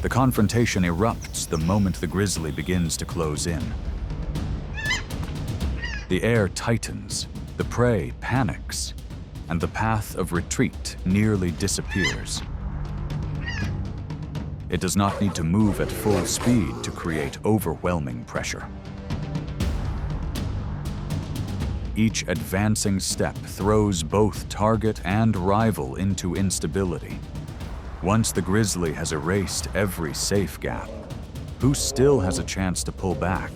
The confrontation erupts the moment the grizzly begins to close in. The air tightens, the prey panics, and the path of retreat nearly disappears. It does not need to move at full speed to create overwhelming pressure. Each advancing step throws both target and rival into instability. Once the grizzly has erased every safe gap, who still has a chance to pull back?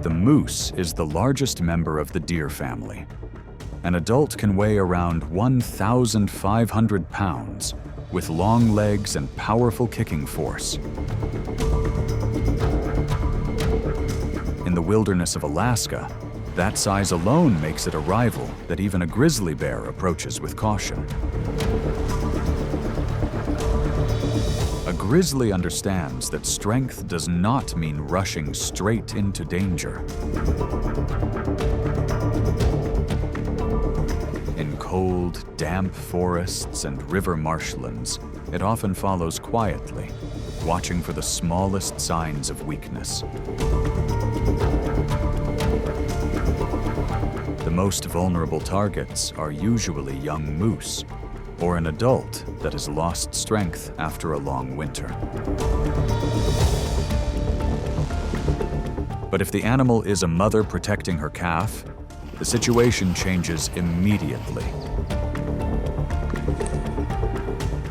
The moose is the largest member of the deer family. An adult can weigh around 1,500 pounds, with long legs and powerful kicking force. In the wilderness of Alaska, that size alone makes it a rival that even a grizzly bear approaches with caution. A grizzly understands that strength does not mean rushing straight into danger. In cold, damp forests and river marshlands, it often follows quietly, watching for the smallest signs of weakness. The most vulnerable targets are usually young moose, or an adult that has lost strength after a long winter. But if the animal is a mother protecting her calf, the situation changes immediately.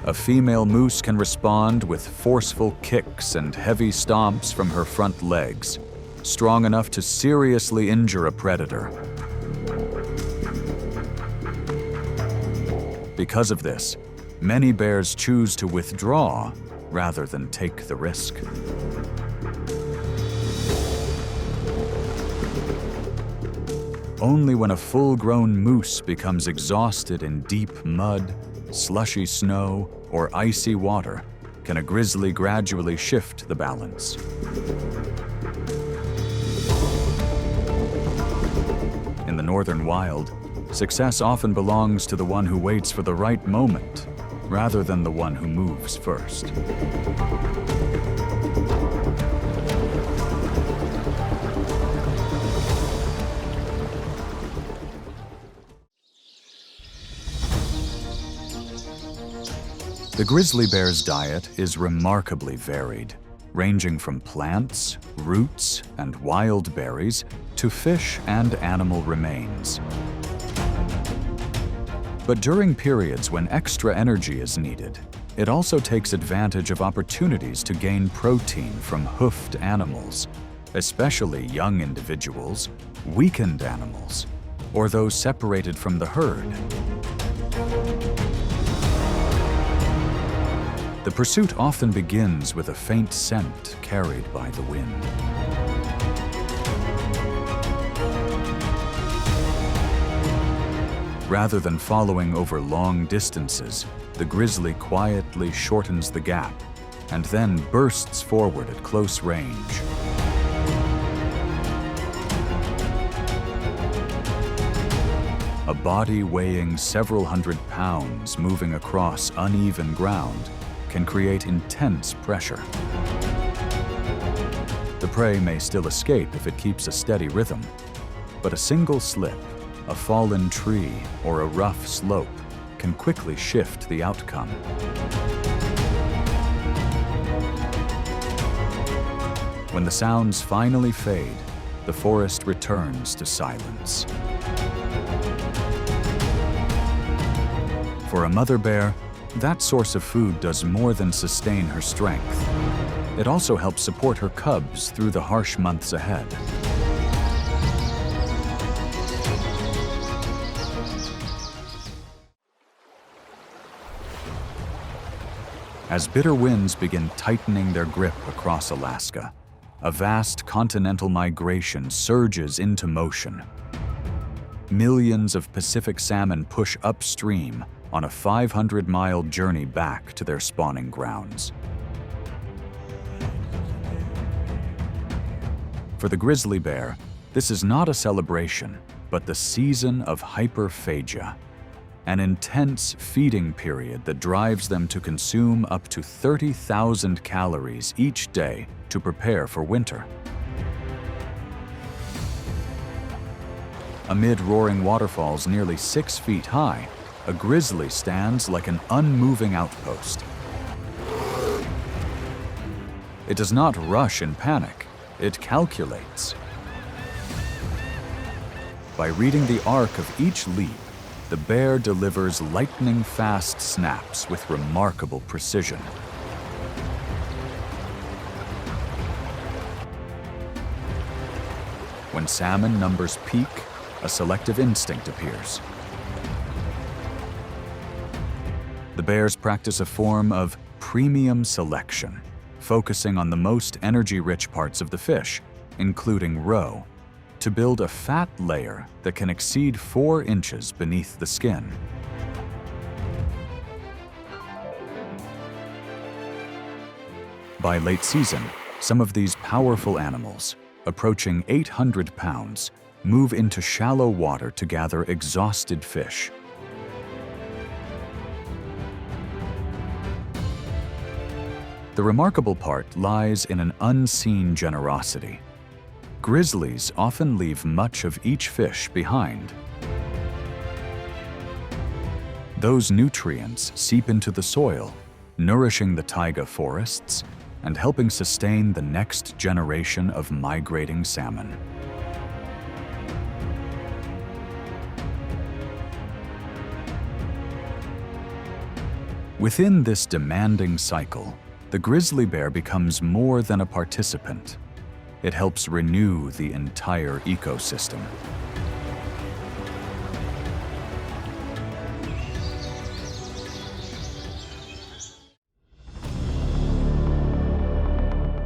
A female moose can respond with forceful kicks and heavy stomps from her front legs, strong enough to seriously injure a predator. Because of this, many bears choose to withdraw rather than take the risk. Only when a full-grown moose becomes exhausted in deep mud, slushy snow, or icy water can a grizzly gradually shift the balance. In the northern wild, success often belongs to the one who waits for the right moment, rather than the one who moves first. The grizzly bear's diet is remarkably varied, ranging from plants, roots, and wild berries to fish and animal remains. But during periods when extra energy is needed, it also takes advantage of opportunities to gain protein from hoofed animals, especially young individuals, weakened animals, or those separated from the herd. The pursuit often begins with a faint scent carried by the wind. Rather than following over long distances, the grizzly quietly shortens the gap and then bursts forward at close range. A body weighing several hundred pounds moving across uneven ground can create intense pressure. The prey may still escape if it keeps a steady rhythm, but a single slip, a fallen tree, or a rough slope can quickly shift the outcome. When the sounds finally fade, the forest returns to silence. For a mother bear, that source of food does more than sustain her strength. It also helps support her cubs through the harsh months ahead. As bitter winds begin tightening their grip across Alaska, a vast continental migration surges into motion. Millions of Pacific salmon push upstream on a 500-mile journey back to their spawning grounds. For the grizzly bear, this is not a celebration, but the season of hyperphagia, an intense feeding period that drives them to consume up to 30,000 calories each day to prepare for winter. Amid roaring waterfalls nearly 6 feet high, a grizzly stands like an unmoving outpost. It does not rush in panic, it calculates. By reading the arc of each leap, the bear delivers lightning-fast snaps with remarkable precision. When salmon numbers peak, a selective instinct appears. The bears practice a form of premium selection, focusing on the most energy-rich parts of the fish, including roe, to build a fat layer that can exceed 4 inches beneath the skin. By late season, some of these powerful animals, approaching 800 pounds, move into shallow water to gather exhausted fish. The remarkable part lies in an unseen generosity. Grizzlies often leave much of each fish behind. Those nutrients seep into the soil, nourishing the taiga forests and helping sustain the next generation of migrating salmon. Within this demanding cycle, the grizzly bear becomes more than a participant. It helps renew the entire ecosystem.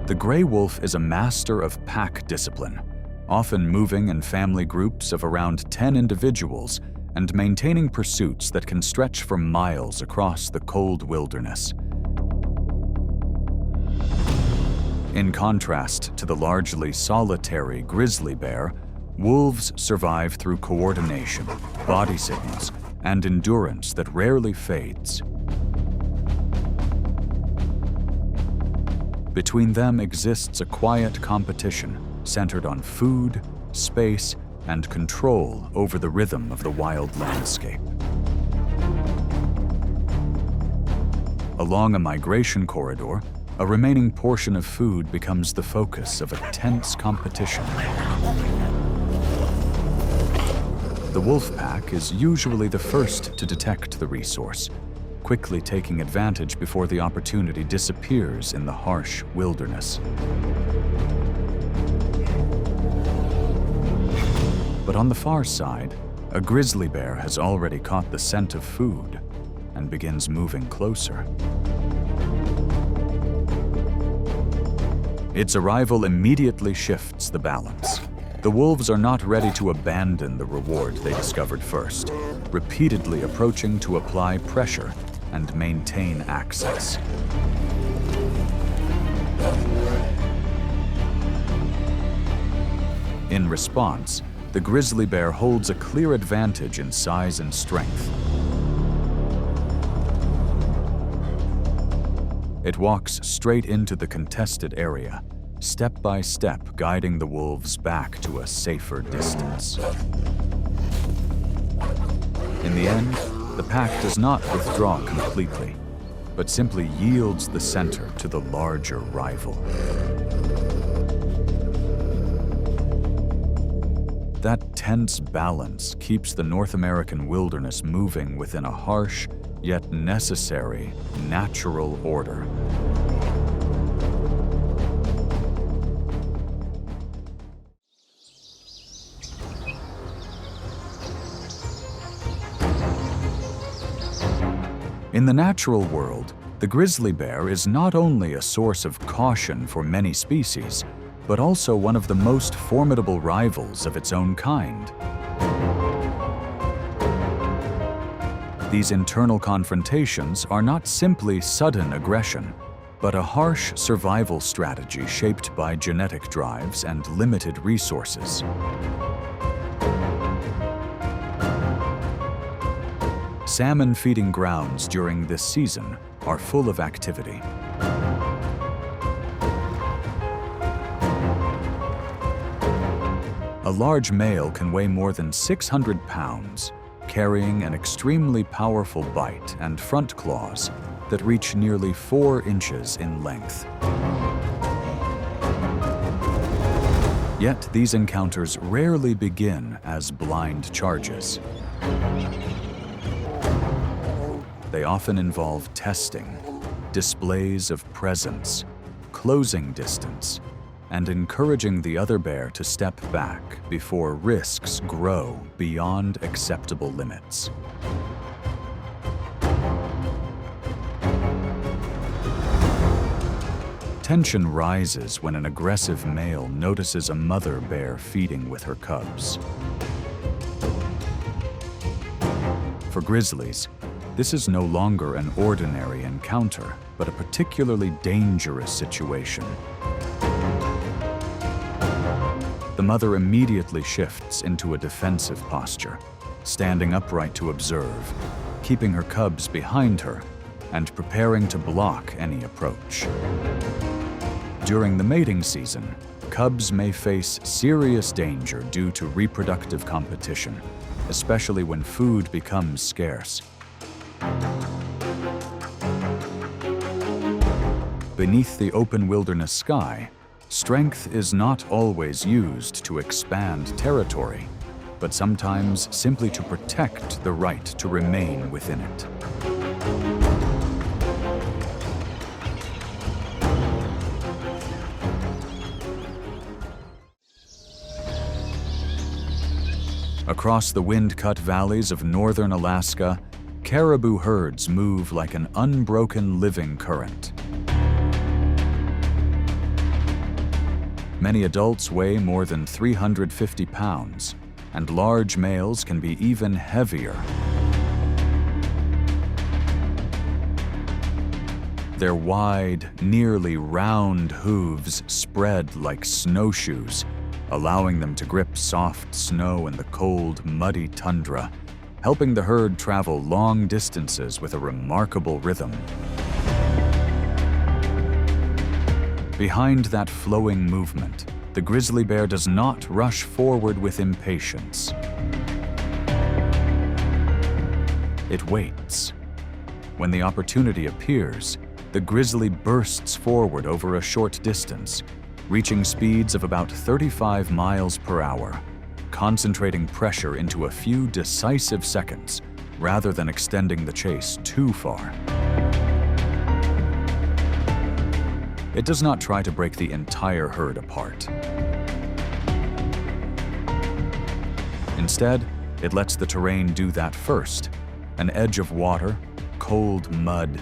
The gray wolf is a master of pack discipline, often moving in family groups of around 10 individuals and maintaining pursuits that can stretch for miles across the cold wilderness. In contrast to the largely solitary grizzly bear, wolves survive through coordination, body signals, and endurance that rarely fades. Between them exists a quiet competition centered on food, space, and control over the rhythm of the wild landscape. Along a migration corridor, a remaining portion of food becomes the focus of a tense competition. The wolf pack is usually the first to detect the resource, quickly taking advantage before the opportunity disappears in the harsh wilderness. But on the far side, a grizzly bear has already caught the scent of food and begins moving closer. Its arrival immediately shifts the balance. The wolves are not ready to abandon the reward they discovered first, repeatedly approaching to apply pressure and maintain access. In response, the grizzly bear holds a clear advantage in size and strength. It walks straight into the contested area, step by step guiding the wolves back to a safer distance. In the end, the pack does not withdraw completely, but simply yields the center to the larger rival. That tense balance keeps the North American wilderness moving within a harsh, yet necessary, natural order. In the natural world, the grizzly bear is not only a source of caution for many species, but also one of the most formidable rivals of its own kind. These internal confrontations are not simply sudden aggression, but a harsh survival strategy shaped by genetic drives and limited resources. Salmon feeding grounds during this season are full of activity. A large male can weigh more than 600 pounds, carrying an extremely powerful bite and front claws that reach nearly 4 inches in length. Yet these encounters rarely begin as blind charges. They often involve testing, displays of presence, closing distance, and encouraging the other bear to step back before risks grow beyond acceptable limits. Tension rises when an aggressive male notices a mother bear feeding with her cubs. For grizzlies, this is no longer an ordinary encounter, but a particularly dangerous situation. The mother immediately shifts into a defensive posture, standing upright to observe, keeping her cubs behind her, and preparing to block any approach. During the mating season, cubs may face serious danger due to reproductive competition, especially when food becomes scarce. Beneath the open wilderness sky, strength is not always used to expand territory, but sometimes simply to protect the right to remain within it. Across the wind-cut valleys of northern Alaska, caribou herds move like an unbroken living current. Many adults weigh more than 350 pounds, and large males can be even heavier. Their wide, nearly round hooves spread like snowshoes, allowing them to grip soft snow in the cold, muddy tundra, helping the herd travel long distances with a remarkable rhythm. Behind that flowing movement, the grizzly bear does not rush forward with impatience. It waits. When the opportunity appears, the grizzly bursts forward over a short distance, reaching speeds of about 35 miles per hour, concentrating pressure into a few decisive seconds rather than extending the chase too far. It does not try to break the entire herd apart. Instead, it lets the terrain do that first: an edge of water, cold mud,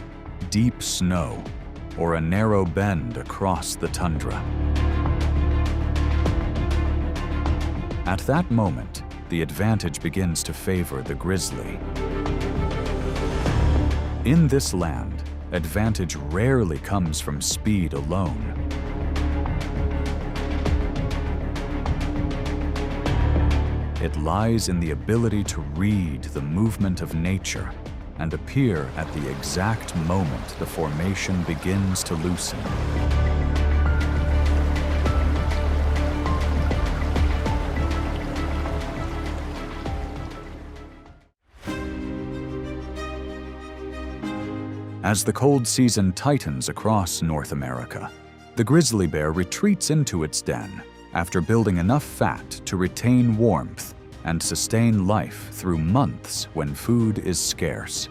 deep snow, or a narrow bend across the tundra. At that moment, the advantage begins to favor the grizzly. In this land, advantage rarely comes from speed alone. It lies in the ability to read the movement of nature and appear at the exact moment the formation begins to loosen. As the cold season tightens across North America, the grizzly bear retreats into its den after building enough fat to retain warmth and sustain life through months when food is scarce.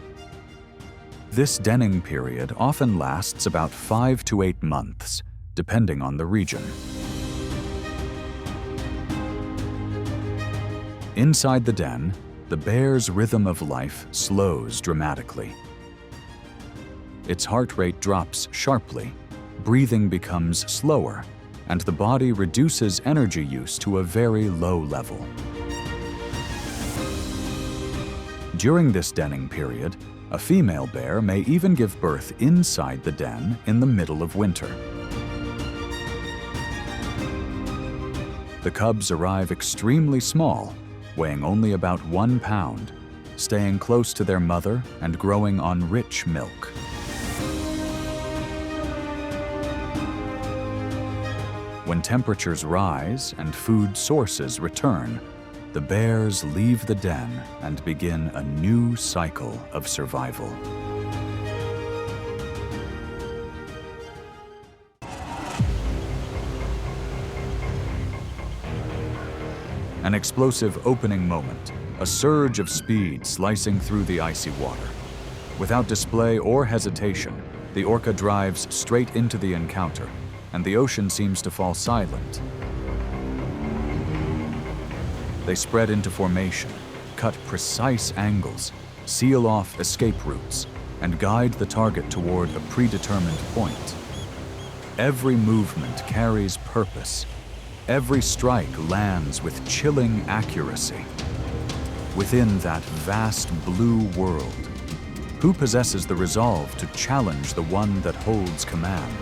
This denning period often lasts about 5 to 8 months, depending on the region. Inside the den, the bear's rhythm of life slows dramatically. Its heart rate drops sharply, breathing becomes slower, and the body reduces energy use to a very low level. During this denning period, A female bear may even give birth inside the den in the middle of winter. The cubs arrive extremely small, weighing only about 1 pound, staying close to their mother and growing on rich milk. When temperatures rise and food sources return, the bears leave the den and begin a new cycle of survival. An explosive opening moment, a surge of speed slicing through the icy water. Without display or hesitation, the orca drives straight into the encounter, and the ocean seems to fall silent. They spread into formation, cut precise angles, seal off escape routes, and guide the target toward a predetermined point. Every movement carries purpose. Every strike lands with chilling accuracy. Within that vast blue world, who possesses the resolve to challenge the one that holds command?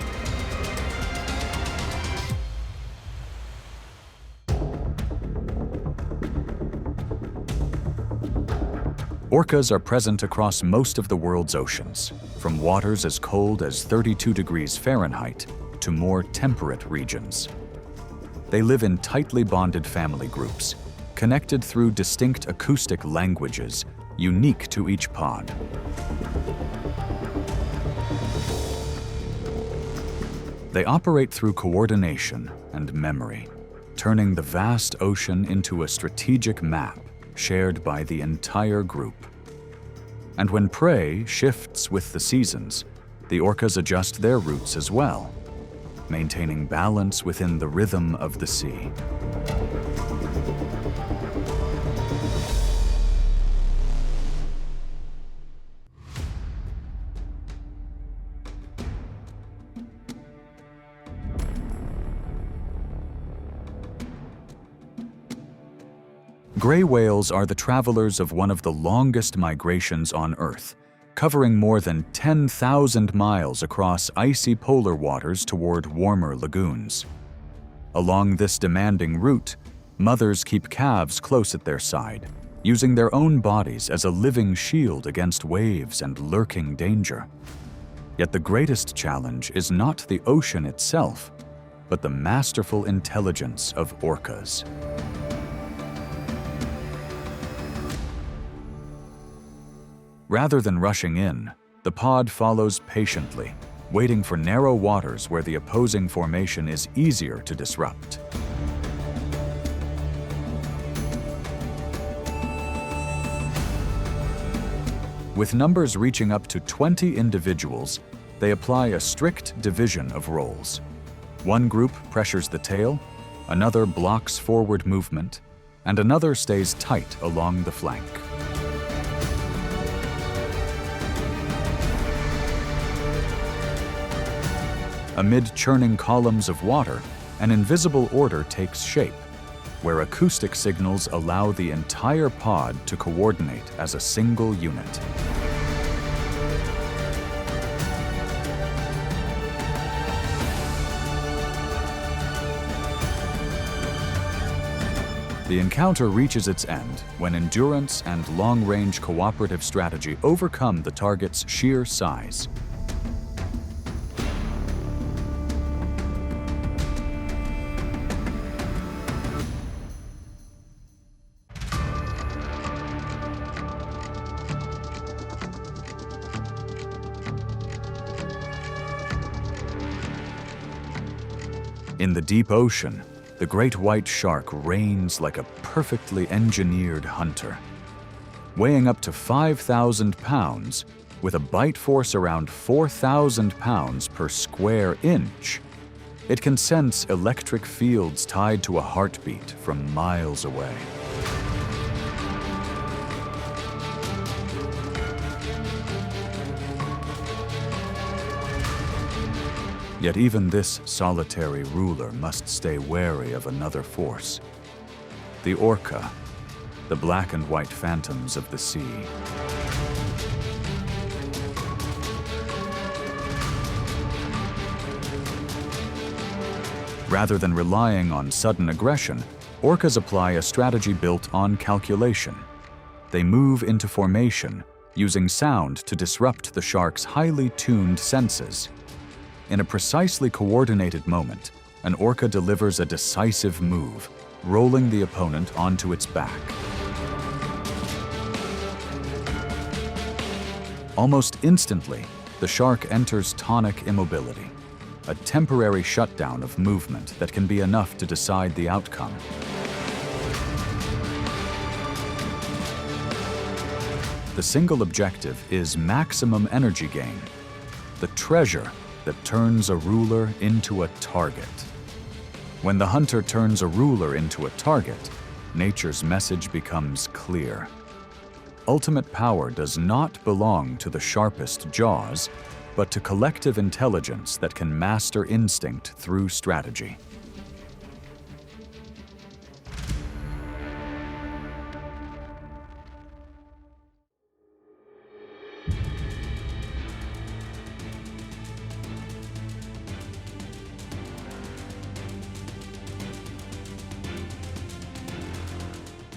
Orcas are present across most of the world's oceans, from waters as cold as 32 degrees Fahrenheit to more temperate regions. They live in tightly bonded family groups, connected through distinct acoustic languages unique to each pod. They operate through coordination and memory, turning the vast ocean into a strategic map shared by the entire group. And when prey shifts with the seasons, the orcas adjust their routes as well, maintaining balance within the rhythm of the sea. Gray whales are the travelers of one of the longest migrations on Earth, covering more than 10,000 miles across icy polar waters toward warmer lagoons. Along this demanding route, mothers keep calves close at their side, using their own bodies as a living shield against waves and lurking danger. Yet the greatest challenge is not the ocean itself, but the masterful intelligence of orcas. Rather than rushing in, the pod follows patiently, waiting for narrow waters where the opposing formation is easier to disrupt. With numbers reaching up to 20 individuals, they apply a strict division of roles. One group pressures the tail, another blocks forward movement, and another stays tight along the flank. Amid churning columns of water, an invisible order takes shape, where acoustic signals allow the entire pod to coordinate as a single unit. The encounter reaches its end when endurance and long-range cooperative strategy overcome the target's sheer size. In the deep ocean, the great white shark reigns like a perfectly engineered hunter. Weighing up to 5,000 pounds, with a bite force around 4,000 pounds per square inch, it can sense electric fields tied to a heartbeat from miles away. Yet even this solitary ruler must stay wary of another force. The orca, the black and white phantoms of the sea. Rather than relying on sudden aggression, orcas apply a strategy built on calculation. They move into formation, using sound to disrupt the shark's highly tuned senses. In a precisely coordinated moment, an orca delivers a decisive move, rolling the opponent onto its back. Almost instantly, the shark enters tonic immobility, a temporary shutdown of movement that can be enough to decide the outcome. The single objective is maximum energy gain, the treasure that turns a ruler into a target. When the hunter turns a ruler into a target, nature's message becomes clear. Ultimate power does not belong to the sharpest jaws, but to collective intelligence that can master instinct through strategy.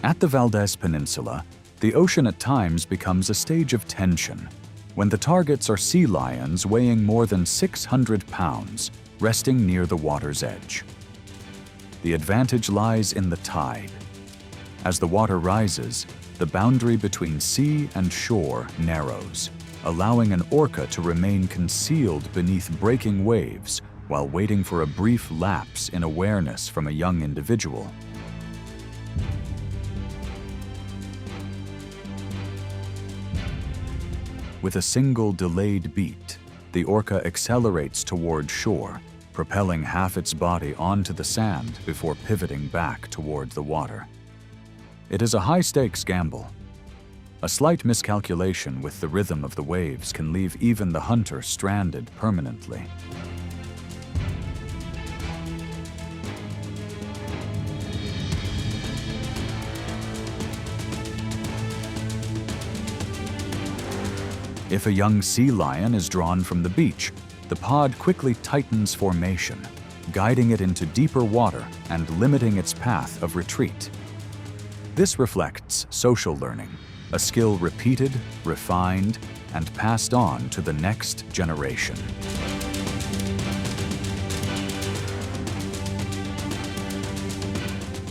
At the Valdez Peninsula, the ocean at times becomes a stage of tension, when the targets are sea lions weighing more than 600 pounds, resting near the water's edge. The advantage lies in the tide. As the water rises, the boundary between sea and shore narrows, allowing an orca to remain concealed beneath breaking waves while waiting for a brief lapse in awareness from a young individual. With a single delayed beat, the orca accelerates toward shore, propelling half its body onto the sand before pivoting back toward the water. It is a high-stakes gamble. A slight miscalculation with the rhythm of the waves can leave even the hunter stranded permanently. If a young sea lion is drawn from the beach, the pod quickly tightens formation, guiding it into deeper water and limiting its path of retreat. This reflects social learning, a skill repeated, refined, and passed on to the next generation.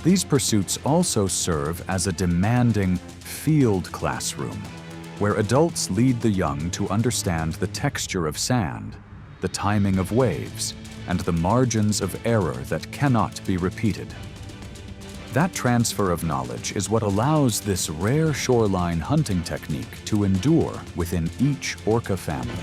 These pursuits also serve as a demanding field classroom, where adults lead the young to understand the texture of sand, the timing of waves, and the margins of error that cannot be repeated. That transfer of knowledge is what allows this rare shoreline hunting technique to endure within each orca family.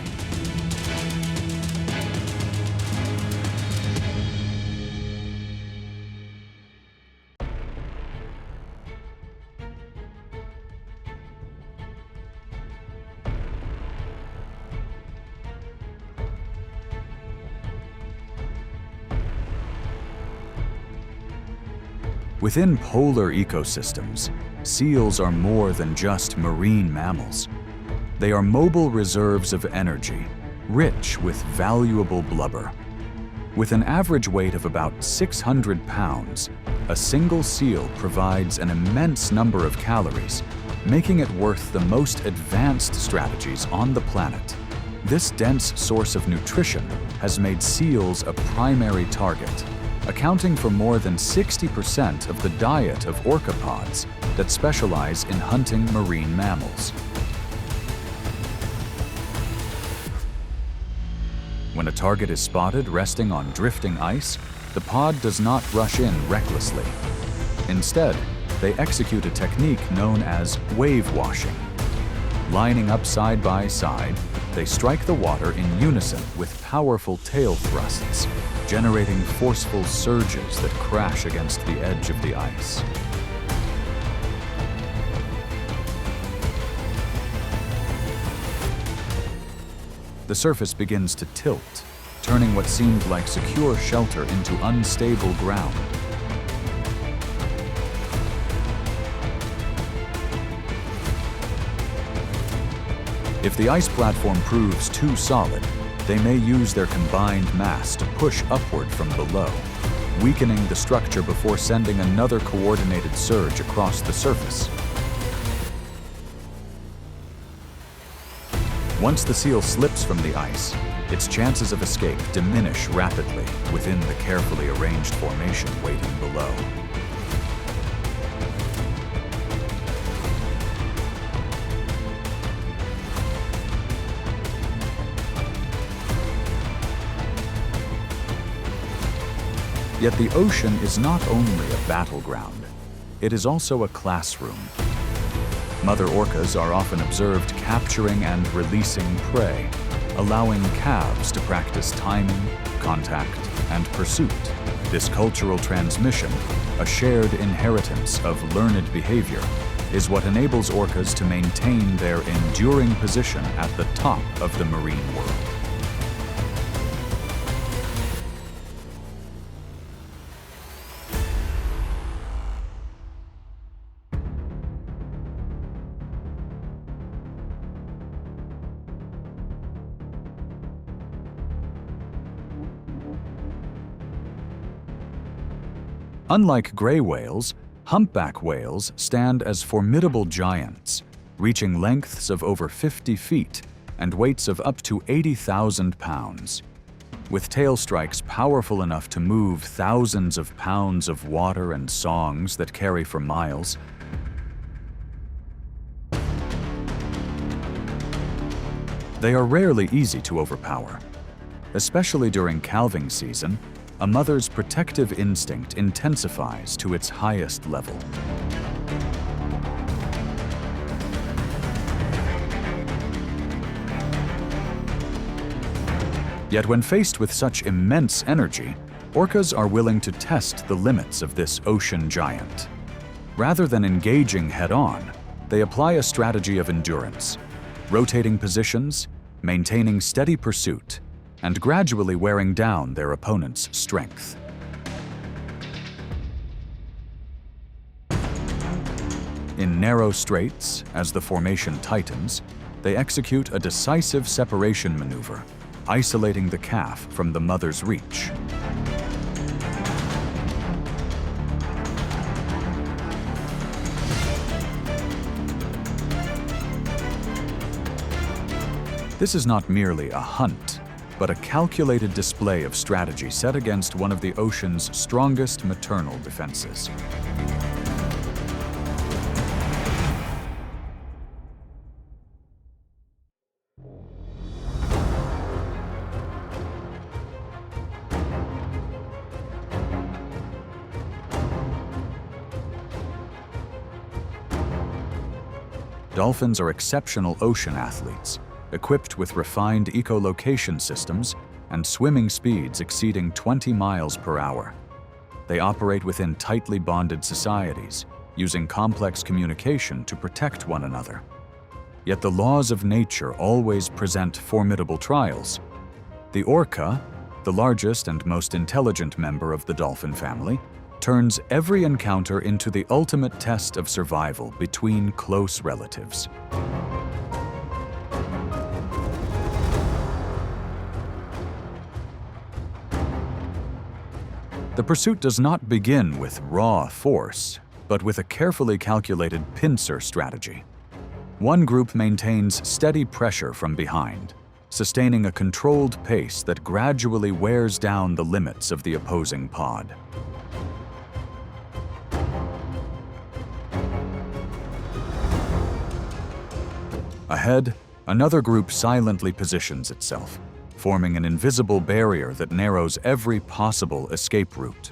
Within polar ecosystems, seals are more than just marine mammals. They are mobile reserves of energy, rich with valuable blubber. With an average weight of about 600 pounds, a single seal provides an immense number of calories, making it worth the most advanced strategies on the planet. This dense source of nutrition has made seals a primary target, accounting for more than 60% of the diet of orcapods that specialize in hunting marine mammals. When a target is spotted resting on drifting ice, the pod does not rush in recklessly. Instead, they execute a technique known as wave washing. Lining up side by side, they strike the water in unison with powerful tail thrusts, generating forceful surges that crash against the edge of the ice. The surface begins to tilt, turning what seemed like secure shelter into unstable ground. If the ice platform proves too solid, they may use their combined mass to push upward from below. weakening the structure before sending another coordinated surge across the surface. Once the seal slips from the ice, its chances of escape diminish rapidly within the carefully arranged formation waiting below. Yet the ocean is not only a battleground, it is also a classroom. Mother orcas are often observed capturing and releasing prey, allowing calves to practice timing, contact, and pursuit. This cultural transmission, a shared inheritance of learned behavior, is what enables orcas to maintain their enduring position at the top of the marine world. Unlike gray whales, humpback whales stand as formidable giants, reaching lengths of over 50 feet and weights of up to 80,000 pounds. With tail strikes powerful enough to move thousands of pounds of water and songs that carry for miles, they are rarely easy to overpower. Especially during calving season, a mother's protective instinct intensifies to its highest level. Yet when faced with such immense energy, orcas are willing to test the limits of this ocean giant. Rather than engaging head-on, they apply a strategy of endurance, rotating positions, maintaining steady pursuit, and gradually wearing down their opponent's strength. In narrow straits, as the formation tightens, they execute a decisive separation maneuver, isolating the calf from the mother's reach. This is not merely a hunt, but a calculated display of strategy set against one of the ocean's strongest maternal defenses. Dolphins are exceptional ocean athletes, equipped with refined echolocation systems and swimming speeds exceeding 20 miles per hour. They operate within tightly bonded societies, using complex communication to protect one another. Yet the laws of nature always present formidable trials. The orca, the largest and most intelligent member of the dolphin family, turns every encounter into the ultimate test of survival between close relatives. The pursuit does not begin with raw force, but with a carefully calculated pincer strategy. One group maintains steady pressure from behind, sustaining a controlled pace that gradually wears down the limits of the opposing pod. Ahead, another group silently positions itself, forming an invisible barrier that narrows every possible escape route.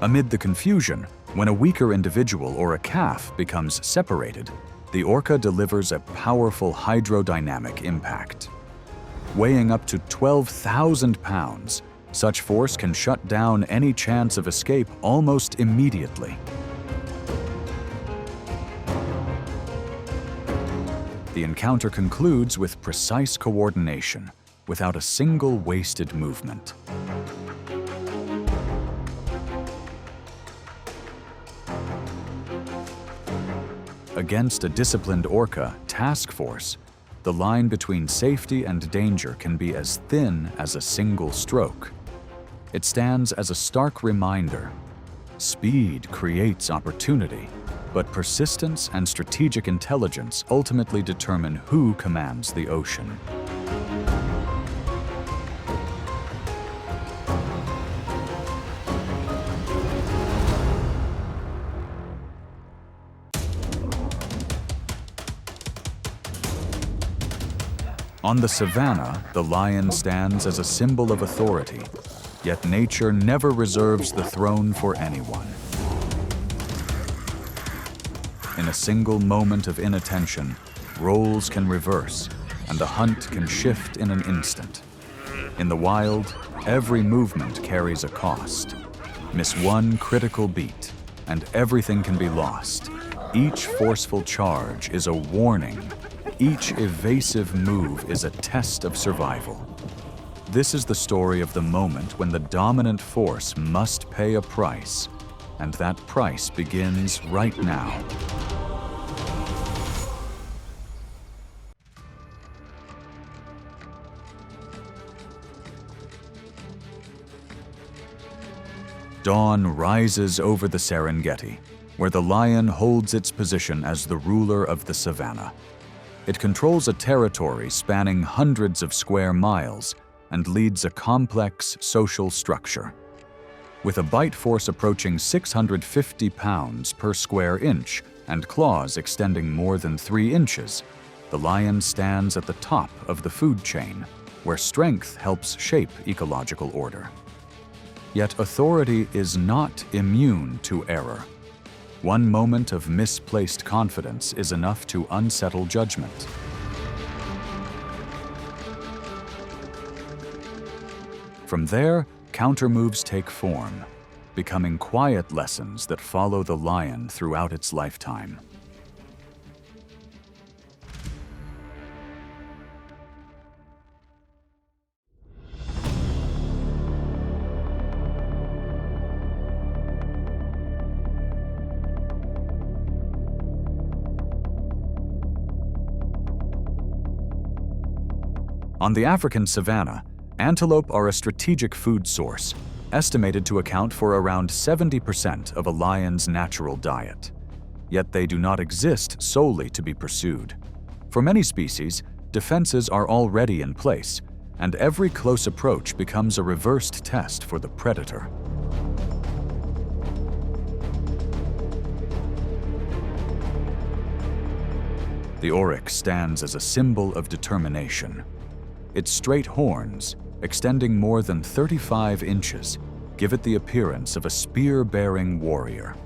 Amid the confusion, when a weaker individual or a calf becomes separated, the orca delivers a powerful hydrodynamic impact. Weighing up to 12,000 pounds, such force can shut down any chance of escape almost immediately. The encounter concludes with precise coordination, without a single wasted movement. Against a disciplined orca task force, the line between safety and danger can be as thin as a single stroke. It stands as a stark reminder. Speed creates opportunity, but persistence and strategic intelligence ultimately determine who commands the ocean. On the savannah, the lion stands as a symbol of authority, yet nature never reserves the throne for anyone. In a single moment of inattention, roles can reverse, and the hunt can shift in an instant. In the wild, every movement carries a cost. Miss one critical beat, and everything can be lost. Each forceful charge is a warning. Each evasive move is a test of survival. This is the story of the moment when the dominant force must pay a price, and that price begins right now. Dawn rises over the Serengeti, where the lion holds its position as the ruler of the savannah. It controls a territory spanning hundreds of square miles and leads a complex social structure. With a bite force approaching 650 pounds per square inch and claws extending more than 3 inches, the lion stands at the top of the food chain, where strength helps shape ecological order. Yet authority is not immune to error. One moment of misplaced confidence is enough to unsettle judgment. From there, countermoves take form, becoming quiet lessons that follow the lion throughout its lifetime. On the African savanna, antelope are a strategic food source, estimated to account for around 70% of a lion's natural diet. Yet they do not exist solely to be pursued. For many species, defenses are already in place, and every close approach becomes a reversed test for the predator. The oryx stands as a symbol of determination. Its straight horns, extending more than 35 inches, give it the appearance of a spear-bearing warrior.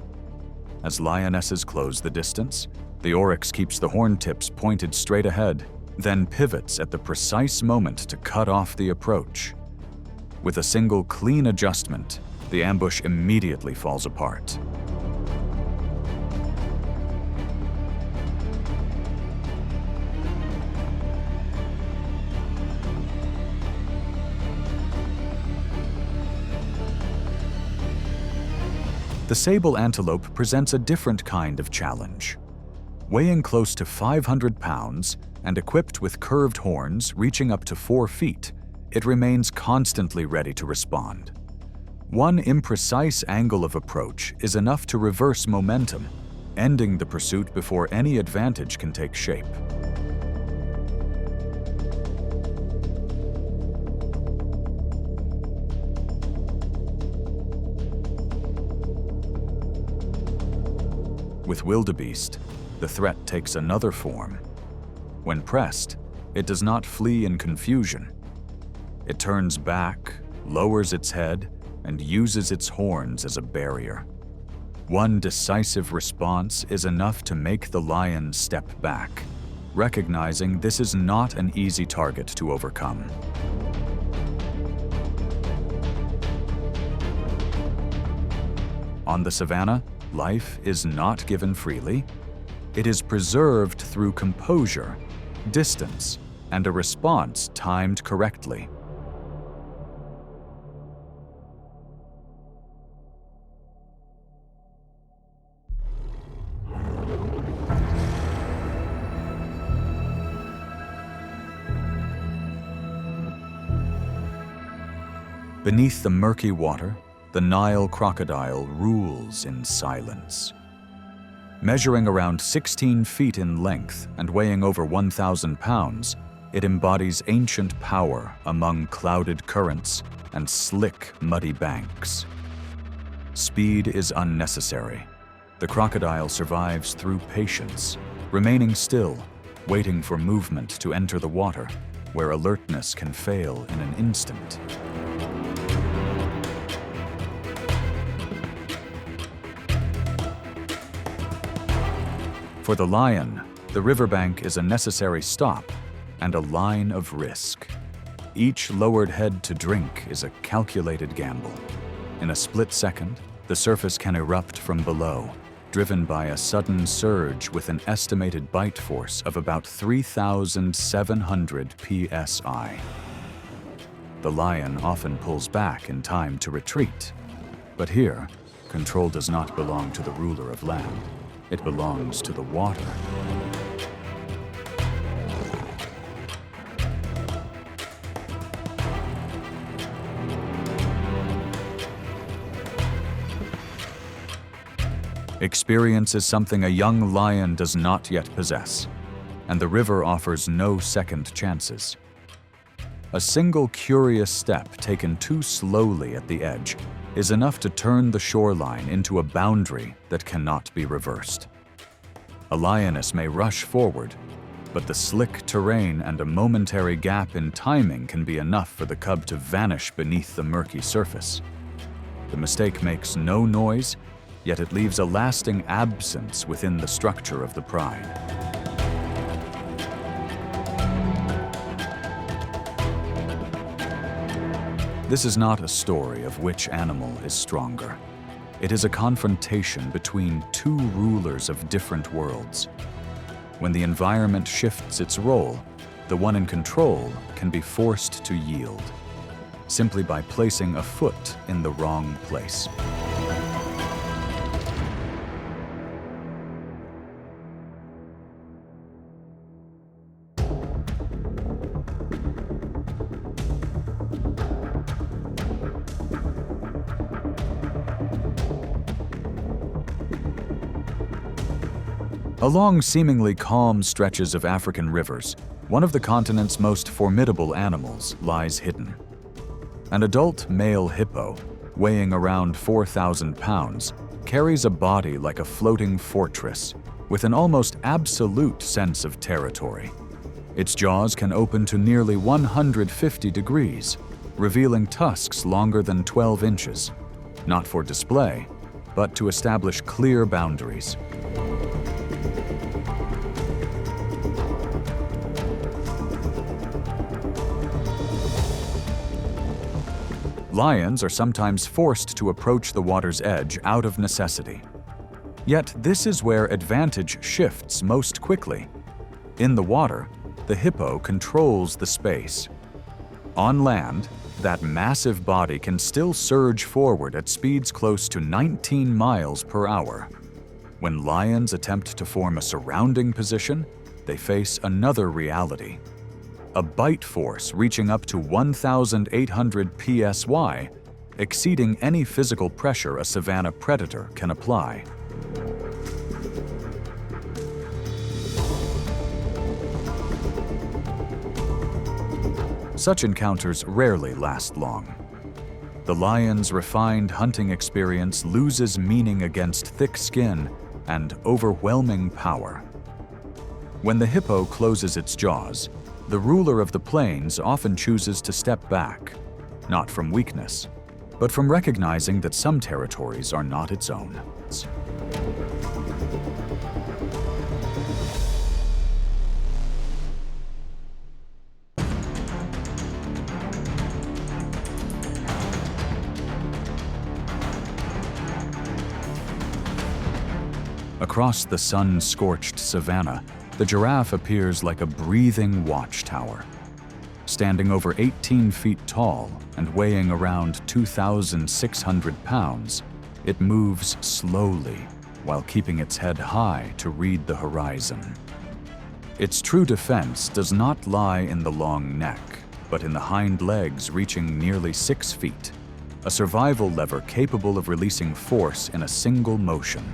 As lionesses close the distance, the oryx keeps the horn tips pointed straight ahead, then pivots at the precise moment to cut off the approach. With a single clean adjustment, the ambush immediately falls apart. The sable antelope presents a different kind of challenge. Weighing close to 500 pounds and equipped with curved horns reaching up to 4 feet, it remains constantly ready to respond. One imprecise angle of approach is enough to reverse momentum, ending the pursuit before any advantage can take shape. With wildebeest, the threat takes another form. When pressed, it does not flee in confusion. It turns back, lowers its head, and uses its horns as a barrier. One decisive response is enough to make the lion step back, recognizing this is not an easy target to overcome. On the savannah, life is not given freely. It is preserved through composure, distance, and a response timed correctly. Beneath the murky water, the Nile crocodile rules in silence. Measuring around 16 feet in length and weighing over 1,000 pounds, it embodies ancient power among clouded currents and slick, muddy banks. Speed is unnecessary. The crocodile survives through patience, remaining still, waiting for movement to enter the water, where alertness can fail in an instant. For the lion, the riverbank is a necessary stop and a line of risk. Each lowered head to drink is a calculated gamble. In a split second, the surface can erupt from below, driven by a sudden surge with an estimated bite force of about 3,700 psi. The lion often pulls back in time to retreat. But here, control does not belong to the ruler of land. It belongs to the water. Experience is something a young lion does not yet possess, and the river offers no second chances. A single curious step taken too slowly at the edge is enough to turn the shoreline into a boundary that cannot be reversed. A lioness may rush forward, but the slick terrain and a momentary gap in timing can be enough for the cub to vanish beneath the murky surface. The mistake makes no noise, yet it leaves a lasting absence within the structure of the pride. This is not a story of which animal is stronger. It is a confrontation between two rulers of different worlds. When the environment shifts its role, the one in control can be forced to yield, simply by placing a foot in the wrong place. Along seemingly calm stretches of African rivers, one of the continent's most formidable animals lies hidden. An adult male hippo, weighing around 4,000 pounds, carries a body like a floating fortress, with an almost absolute sense of territory. Its jaws can open to nearly 150 degrees, revealing tusks longer than 12 inches, not for display, but to establish clear boundaries. Lions are sometimes forced to approach the water's edge out of necessity. Yet this is where advantage shifts most quickly. In the water, the hippo controls the space. On land, that massive body can still surge forward at speeds close to 19 miles per hour. When lions attempt to form a surrounding position, they face another reality. A bite force reaching up to 1,800 psi, exceeding any physical pressure a savannah predator can apply. Such encounters rarely last long. The lion's refined hunting experience loses meaning against thick skin and overwhelming power. When the hippo closes its jaws, the ruler of the plains often chooses to step back, not from weakness, but from recognizing that some territories are not its own. Across the sun-scorched savannah, the giraffe appears like a breathing watchtower. Standing over 18 feet tall and weighing around 2,600 pounds, it moves slowly while keeping its head high to read the horizon. Its true defense does not lie in the long neck, but in the hind legs reaching nearly 6 feet. a survival lever capable of releasing force in a single motion.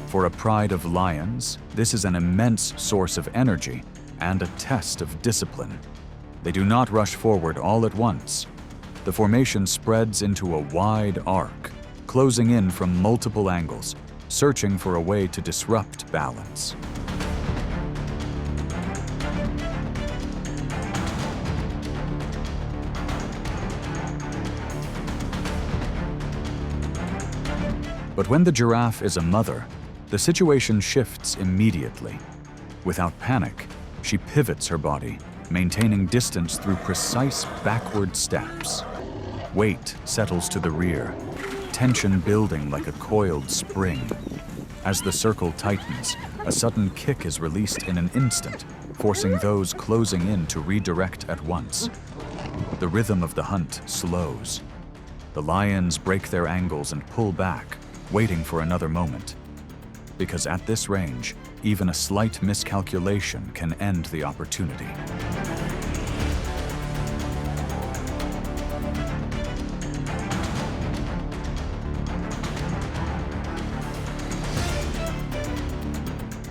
For a pride of lions, this is an immense source of energy and a test of discipline. They do not rush forward all at once. The formation spreads into a wide arc, closing in from multiple angles, searching for a way to disrupt balance. But when the giraffe is a mother, the situation shifts immediately. Without panic, she pivots her body, maintaining distance through precise backward steps. Weight settles to the rear, tension building like a coiled spring. As the circle tightens, a sudden kick is released in an instant, forcing those closing in to redirect at once. The rhythm of the hunt slows. The lions break their angles and pull back, waiting for another moment. Because at this range, even a slight miscalculation can end the opportunity.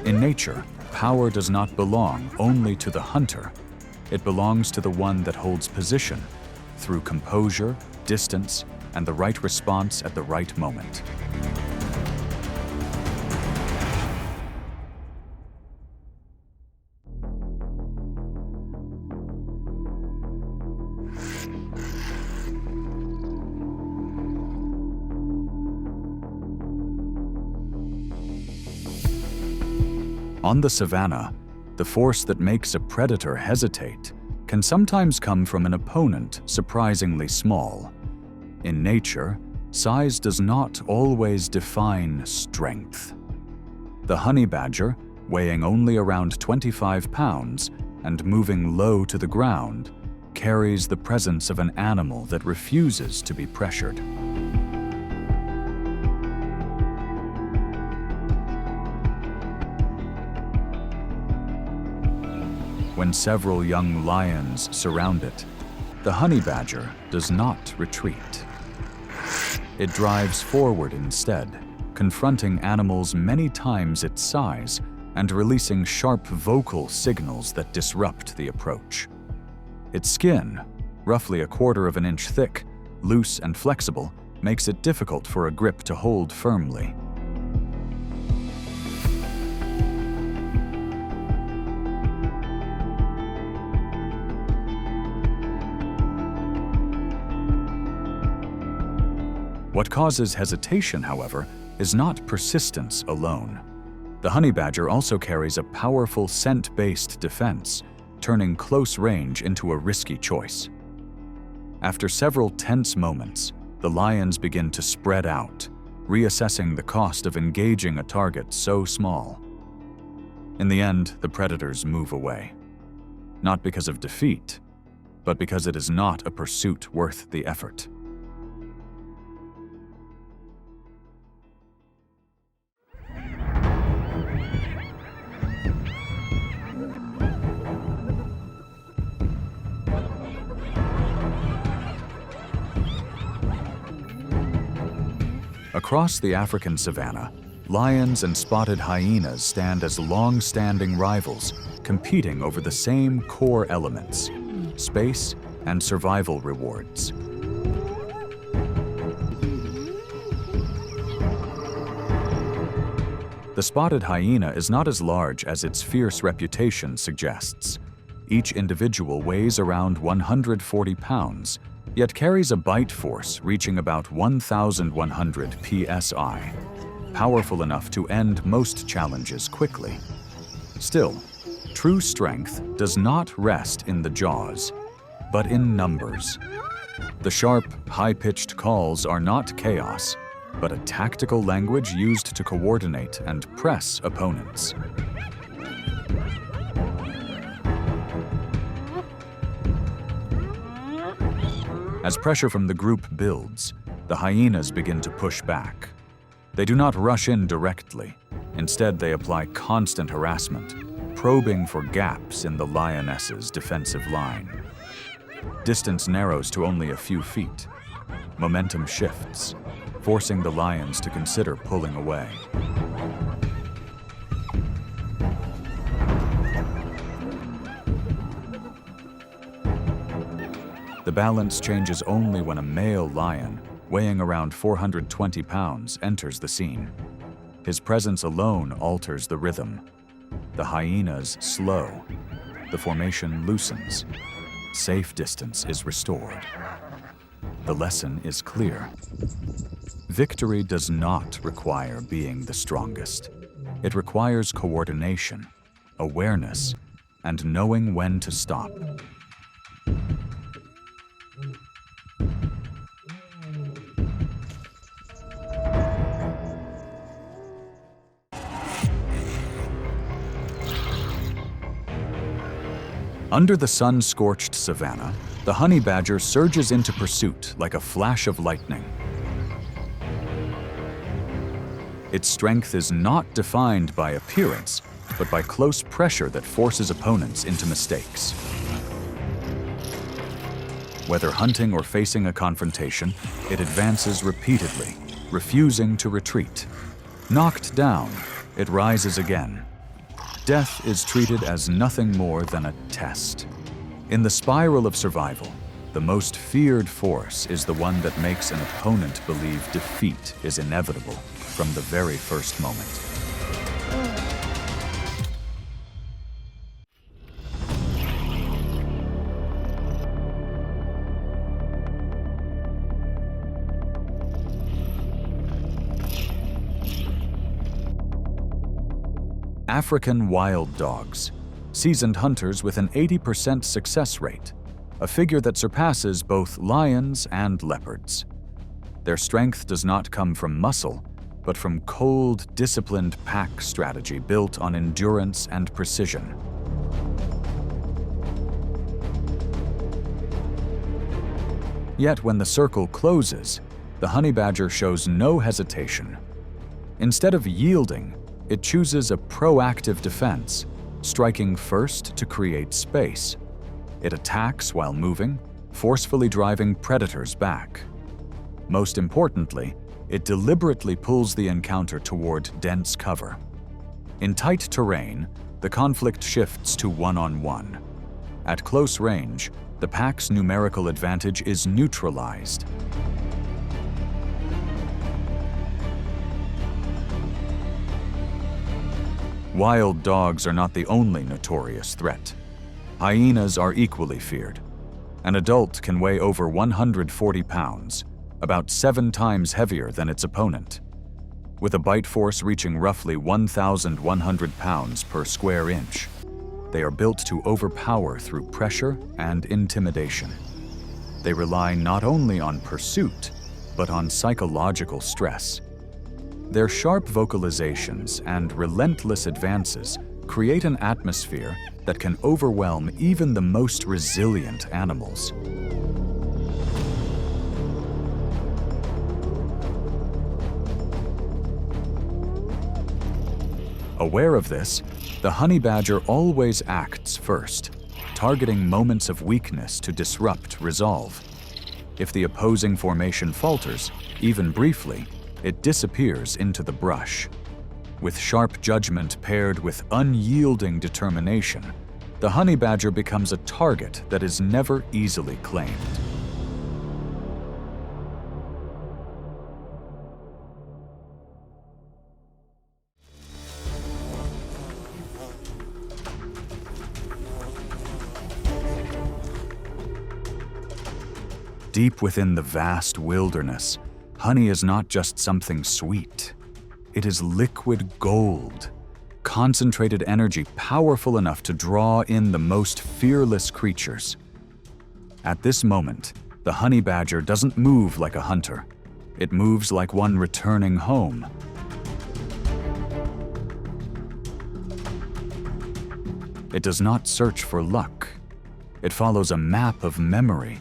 In nature, power does not belong only to the hunter. It belongs to the one that holds position through composure, distance, and the right response at the right moment. On the savannah, the force that makes a predator hesitate can sometimes come from an opponent surprisingly small. In nature, size does not always define strength. The honey badger, weighing only around 25 pounds and moving low to the ground, carries the presence of an animal that refuses to be pressured. When several young lions surround it, the honey badger does not retreat. It drives forward instead, confronting animals many times its size and releasing sharp vocal signals that disrupt the approach. Its skin, roughly 1/4 of an inch thick, loose and flexible, makes it difficult for a grip to hold firmly. What causes hesitation, however, is not persistence alone. The honey badger also carries a powerful scent-based defense, turning close range into a risky choice. After several tense moments, the lions begin to spread out, reassessing the cost of engaging a target so small. In the end, the predators move away. Not because of defeat, but because it is not a pursuit worth the effort. Across the African savanna, lions and spotted hyenas stand as long-standing rivals, competing over the same core elements: space and survival rewards. The spotted hyena is not as large as its fierce reputation suggests. Each individual weighs around 140 pounds, yet carries a bite force reaching about 1,100 psi, powerful enough to end most challenges quickly. Still, true strength does not rest in the jaws, but in numbers. The sharp, high-pitched calls are not chaos, but a tactical language used to coordinate and press opponents. As pressure from the group builds, the hyenas begin to push back. They do not rush in directly. Instead, they apply constant harassment, probing for gaps in the lioness's defensive line. Distance narrows to only a few feet. Momentum shifts, forcing the lions to consider pulling away. The balance changes only when a male lion, weighing around 420 pounds, enters the scene. His presence alone alters the rhythm. The hyenas slow. The formation loosens. Safe distance is restored. The lesson is clear. Victory does not require being the strongest. It requires coordination, awareness, and knowing when to stop. Under the sun-scorched savannah, the honey badger surges into pursuit like a flash of lightning. Its strength is not defined by appearance, but by close pressure that forces opponents into mistakes. Whether hunting or facing a confrontation, it advances repeatedly, refusing to retreat. Knocked down, it rises again. Death is treated as nothing more than a test. In the spiral of survival, the most feared force is the one that makes an opponent believe defeat is inevitable from the very first moment. African wild dogs, seasoned hunters with an 80% success rate, a figure that surpasses both lions and leopards. Their strength does not come from muscle, but from cold, disciplined pack strategy built on endurance and precision. Yet when the circle closes, the honey badger shows no hesitation. Instead of yielding, it chooses a proactive defense, striking first to create space. It attacks while moving, forcefully driving predators back. Most importantly, it deliberately pulls the encounter toward dense cover. In tight terrain, the conflict shifts to one-on-one. At close range, the pack's numerical advantage is neutralized. Wild dogs are not the only notorious threat. Hyenas are equally feared. An adult can weigh over 140 pounds, about 7 times heavier than its opponent. With a bite force reaching roughly 1,100 pounds per square inch, they are built to overpower through pressure and intimidation. They rely not only on pursuit, but on psychological stress. Their sharp vocalizations and relentless advances create an atmosphere that can overwhelm even the most resilient animals. Aware of this, the honey badger always acts first, targeting moments of weakness to disrupt resolve. If the opposing formation falters, even briefly, it disappears into the brush. With sharp judgment paired with unyielding determination, the honey badger becomes a target that is never easily claimed. Deep within the vast wilderness, honey is not just something sweet. It is liquid gold, concentrated energy powerful enough to draw in the most fearless creatures. At this moment, the honey badger doesn't move like a hunter. It moves like one returning home. It does not search for luck. It follows a map of memory.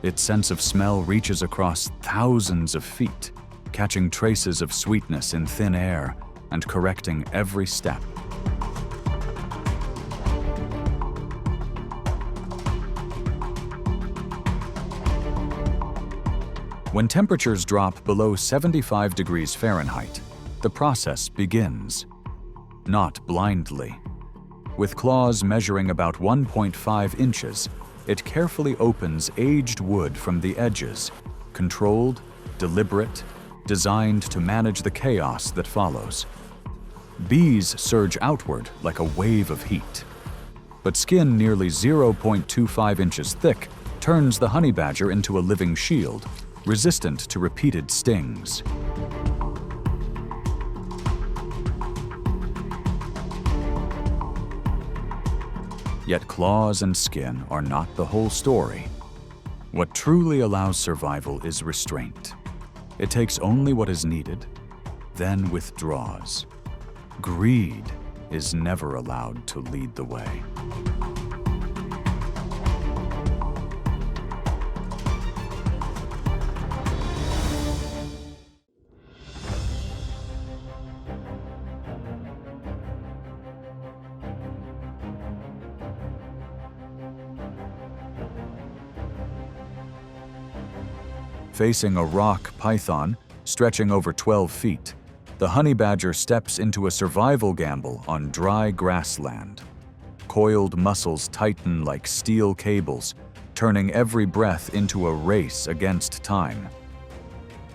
Its sense of smell reaches across thousands of feet, catching traces of sweetness in thin air and correcting every step. When temperatures drop below 75 degrees Fahrenheit, the process begins. Not blindly. With claws measuring about 1.5 inches, it carefully opens aged wood from the edges, controlled, deliberate, designed to manage the chaos that follows. Bees surge outward like a wave of heat. But skin nearly 0.25 inches thick turns the honey badger into a living shield, resistant to repeated stings. Yet claws and skin are not the whole story. What truly allows survival is restraint. It takes only what is needed, then withdraws. Greed is never allowed to lead the way. Facing a rock python stretching over 12 feet, the honey badger steps into a survival gamble on dry grassland. Coiled muscles tighten like steel cables, turning every breath into a race against time.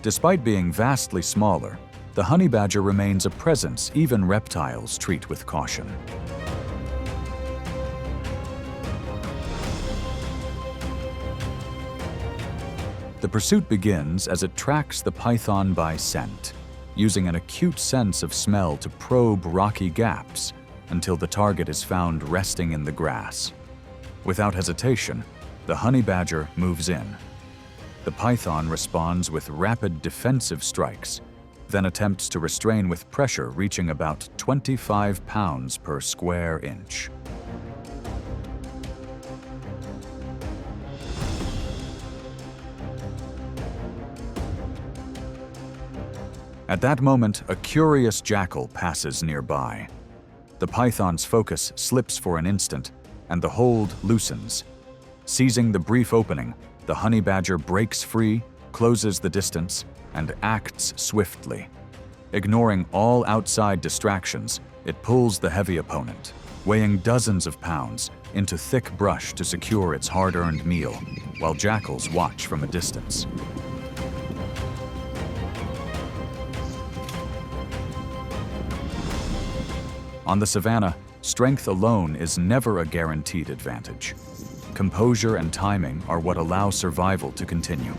Despite being vastly smaller, the honey badger remains a presence even reptiles treat with caution. The pursuit begins as it tracks the python by scent, using an acute sense of smell to probe rocky gaps until the target is found resting in the grass. Without hesitation, the honey badger moves in. The python responds with rapid defensive strikes, then attempts to restrain with pressure reaching about 25 pounds per square inch. At that moment, a curious jackal passes nearby. The python's focus slips for an instant, and the hold loosens. Seizing the brief opening, the honey badger breaks free, closes the distance, and acts swiftly. Ignoring all outside distractions, it pulls the heavy opponent, weighing dozens of pounds, into thick brush to secure its hard-earned meal, while jackals watch from a distance. On the savannah, strength alone is never a guaranteed advantage. Composure and timing are what allow survival to continue.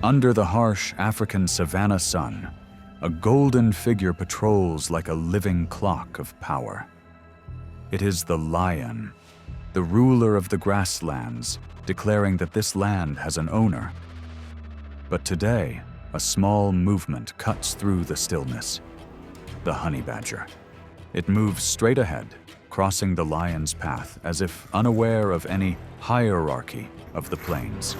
Under the harsh African savanna sun, a golden figure patrols like a living clock of power. It is the lion, the ruler of the grasslands, declaring that this land has an owner. But today, a small movement cuts through the stillness. The honey badger. It moves straight ahead, crossing the lion's path as if unaware of any hierarchy of the plains.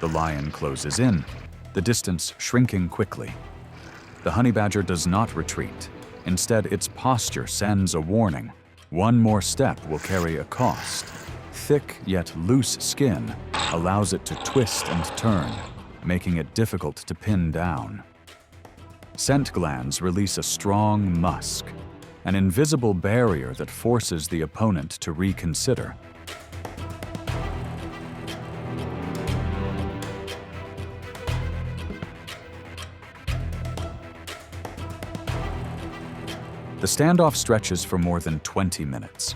The lion closes in, the distance shrinking quickly. The honey badger does not retreat. Instead, its posture sends a warning. One more step will carry a cost. Thick yet loose skin allows it to twist and turn, making it difficult to pin down. Scent glands release a strong musk, an invisible barrier that forces the opponent to reconsider. The standoff stretches for more than 20 minutes,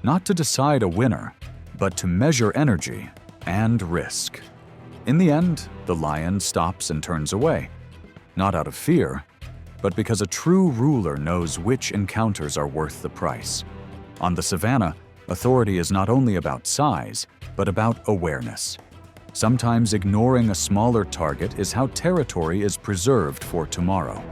not to decide a winner, but to measure energy and risk. In the end, the lion stops and turns away, not out of fear, but because a true ruler knows which encounters are worth the price. On the savannah, authority is not only about size, but about awareness. Sometimes ignoring a smaller target is how territory is preserved for tomorrow.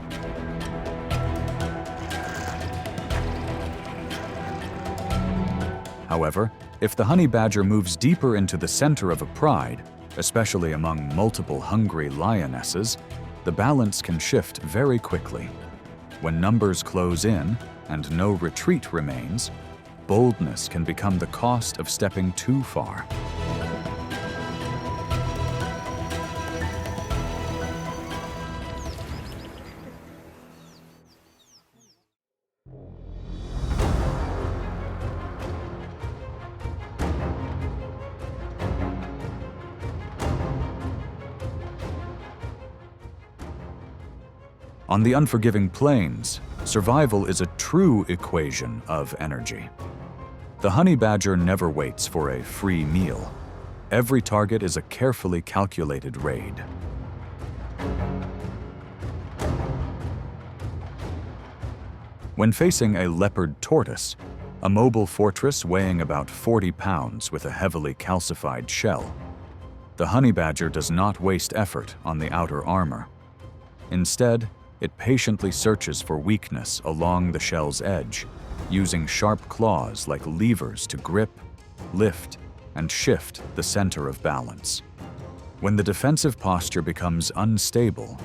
However, if the honey badger moves deeper into the center of a pride, especially among multiple hungry lionesses, the balance can shift very quickly. When numbers close in and no retreat remains, boldness can become the cost of stepping too far. On the unforgiving plains, survival is a true equation of energy. The honey badger never waits for a free meal. Every target is a carefully calculated raid. When facing a leopard tortoise, a mobile fortress weighing about 40 pounds with a heavily calcified shell, the honey badger does not waste effort on the outer armor. Instead, it patiently searches for weakness along the shell's edge, using sharp claws like levers to grip, lift, and shift the center of balance. When the defensive posture becomes unstable,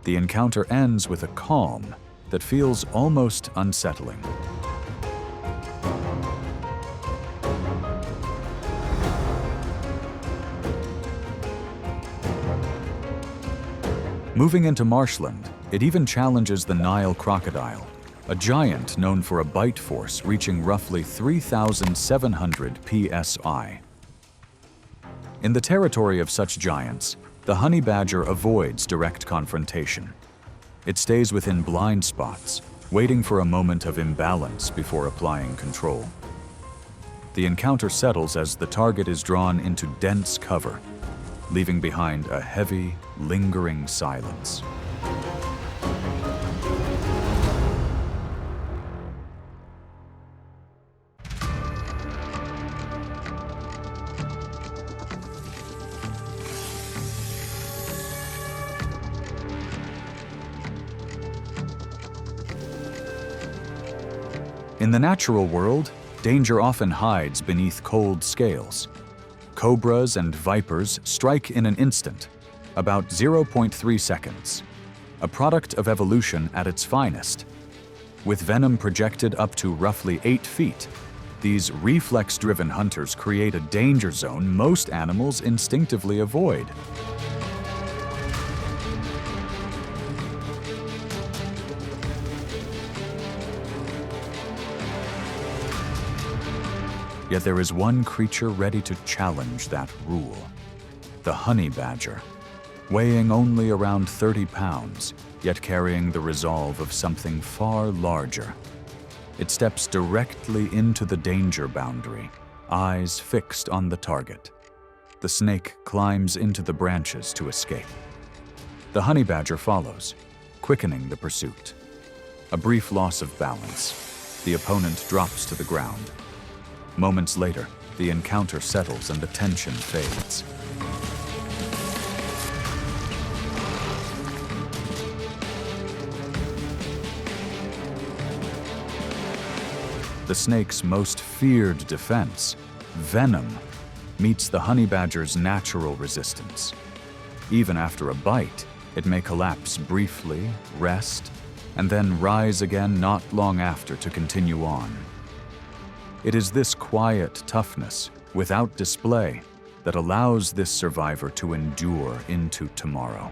the encounter ends with a calm that feels almost unsettling. Moving into marshland, it even challenges the Nile crocodile, a giant known for a bite force reaching roughly 3,700 psi. In the territory of such giants, the honey badger avoids direct confrontation. It stays within blind spots, waiting for a moment of imbalance before applying control. The encounter settles as the target is drawn into dense cover, leaving behind a heavy, lingering silence. In the natural world, danger often hides beneath cold scales. Cobras and vipers strike in an instant, about 0.3 seconds, a product of evolution at its finest. With venom projected up to roughly 8 feet, these reflex-driven hunters create a danger zone most animals instinctively avoid. Yet there is one creature ready to challenge that rule: the honey badger. Weighing only around 30 pounds, yet carrying the resolve of something far larger. It steps directly into the danger boundary, eyes fixed on the target. The snake climbs into the branches to escape. The honey badger follows, quickening the pursuit. A brief loss of balance. The opponent drops to the ground. Moments later, the encounter settles and the tension fades. The snake's most feared defense, venom, meets the honey badger's natural resistance. Even after a bite, it may collapse briefly, rest, and then rise again not long after to continue on. It is this quiet toughness, without display, that allows this survivor to endure into tomorrow.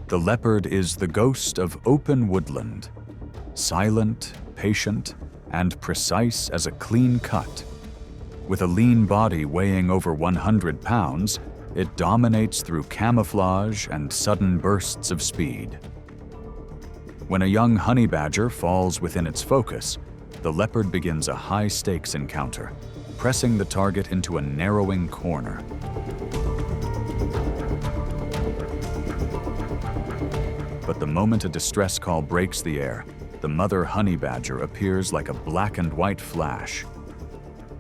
The leopard is the ghost of open woodland, silent, patient, and precise as a clean cut. With a lean body weighing over 100 pounds, it dominates through camouflage and sudden bursts of speed. When a young honey badger falls within its focus, the leopard begins a high-stakes encounter, pressing the target into a narrowing corner. But the moment a distress call breaks the air, the mother honey badger appears like a black and white flash.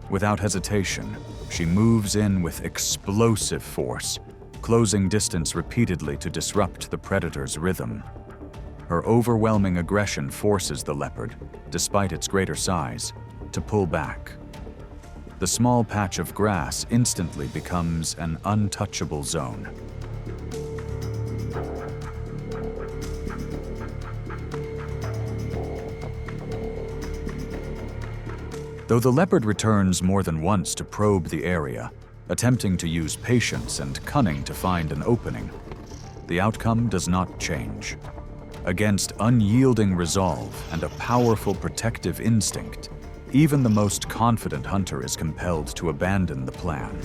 Without hesitation, she moves in with explosive force, closing distance repeatedly to disrupt the predator's rhythm. Her overwhelming aggression forces the leopard, despite its greater size, to pull back. The small patch of grass instantly becomes an untouchable zone. Though the leopard returns more than once to probe the area, attempting to use patience and cunning to find an opening, the outcome does not change. Against unyielding resolve and a powerful protective instinct, even the most confident hunter is compelled to abandon the plan.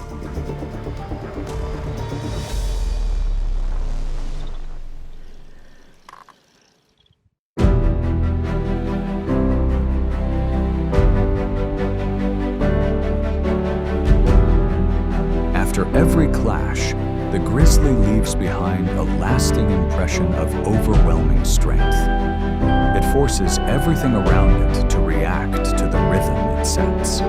After every clash, the grizzly leaves behind a lasting impression of overwhelming strength. It forces everything around it to react to the rhythm it sets.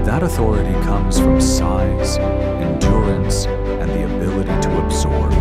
That authority comes from size, endurance, and the ability to absorb